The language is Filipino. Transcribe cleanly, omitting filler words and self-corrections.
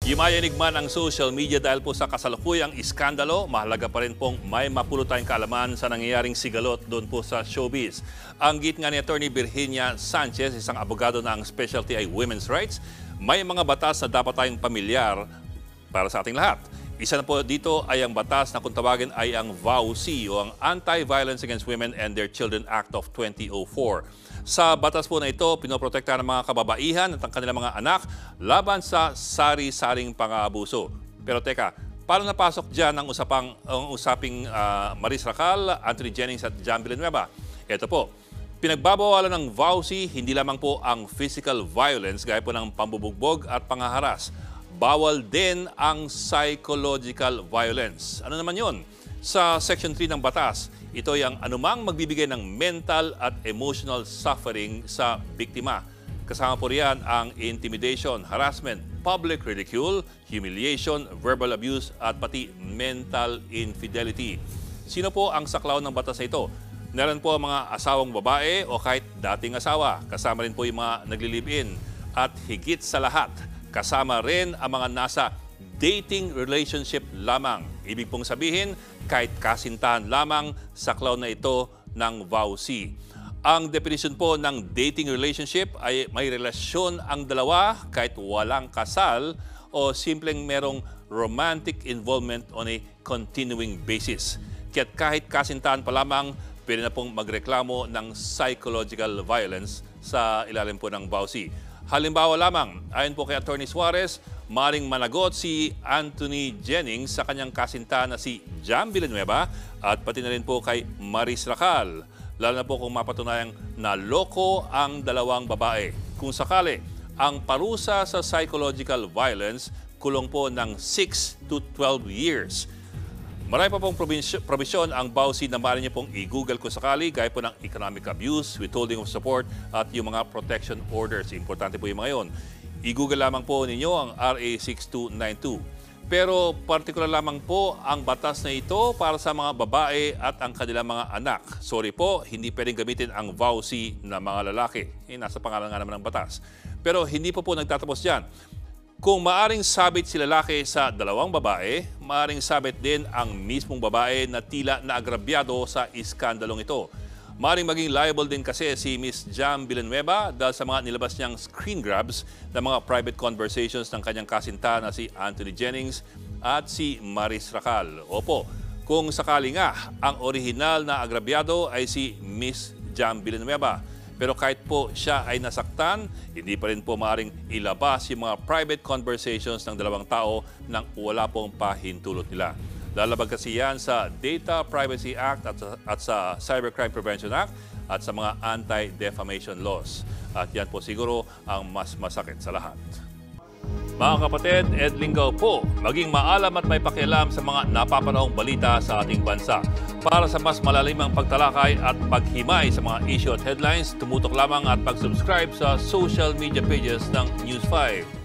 Yumayanig man ang social media dahil po sa kasalukuyang iskandalo, mahalaga pa rin pong may mapulot tayong kaalaman sa nangyayaring sigalot doon po sa showbiz. Ang git nga ni Attorney Virginia Sanchez, isang abogado na ang specialty ay women's rights, may mga batas na dapat tayong pamilyar para sa ating lahat. Isa na po dito ay ang batas na kung tawagin ay ang VAUC o ang Anti-Violence Against Women and Their Children Act of 2004. Sa batas po na ito, pinoprotektahan ng mga kababaihan at ang kanilang mga anak laban sa sari-saring pang-aabuso. Pero teka, paano napasok dyan ang usaping Maris Racal, Anthony Jennings at John Villanueva? Ito po, pinagbabawalan ng VAUC hindi lamang po ang physical violence gaya po ng pambubugbog at pangaharas. Bawal din ang psychological violence. Ano naman yon? Sa Section 3 ng batas, ito ay ang anumang magbibigay ng mental at emotional suffering sa biktima. Kasama po riyan ang intimidation, harassment, public ridicule, humiliation, verbal abuse at pati mental infidelity. Sino po ang saklaw ng batas na ito? Meron po ang mga asawang babae o kahit dating asawa. Kasama rin po yung mga nagli-live-in. At higit sa lahat, kasama rin ang mga nasa dating relationship lamang. Ibig pong sabihin, kahit kasintahan lamang, saklaw na ito ng VAUC. Ang definition po ng dating relationship ay may relasyon ang dalawa kahit walang kasal o simpleng merong romantic involvement on a continuing basis. Kaya't kahit kasintahan pa lamang, pwede na pong magreklamo ng psychological violence sa ilalim po ng VAUC. Halimbawa lamang, ayon po kay Attorney Suarez, maring managot si Anthony Jennings sa kanyang kasintahan na si John Villanueva at pati na rin po kay Maris Racal. Lalo na po kung mapatunayang naloko ang dalawang babae. Kung sakali, ang parusa sa psychological violence kulong po ng 6 to 12 years. Marami pa pong probisyon ang VAUC na maaari niyo pong i-google kung sakali, gaya po ng economic abuse, withholding of support at yung mga protection orders. Importante po yung mga yun. I-google lamang po ninyo ang RA 6292. Pero partikular lamang po ang batas na ito para sa mga babae at ang kanilang mga anak. Sorry po, hindi pwedeng gamitin ang VAUC na mga lalaki. Nasa pangalan nga naman ng batas. Pero hindi po nagtatapos dyan. Kung maaring sabit si lalaki sa dalawang babae, maaring sabit din ang mismong babae na tila naagrabyado sa iskandalong ito. Maaring maging liable din kasi si Miss John Villanueva dahil sa mga nilabas niyang screen grabs ng mga private conversations ng kanyang kasintahan na si Anthony Jennings at si Maris Racal. Opo, kung sakali nga, ang orihinal na agrabyado ay si Miss John Villanueva. Pero kahit po siya ay nasaktan, hindi pa rin po maaaring ilabas yung mga private conversations ng dalawang tao nang wala pong pahintulot nila. Lalabag kasi yan sa Data Privacy Act at sa Cybercrime Prevention Act at sa mga anti-defamation laws. At yan po siguro ang mas masakit sa lahat. Mga kapatid, Ed Lingaw po, maging maalam at may pakialam sa mga napapanahong balita sa ating bansa. Para sa mas malalimang pagtalakay at paghimay sa mga issue at headlines, tumutok lamang at pag-subscribe sa social media pages ng News 5.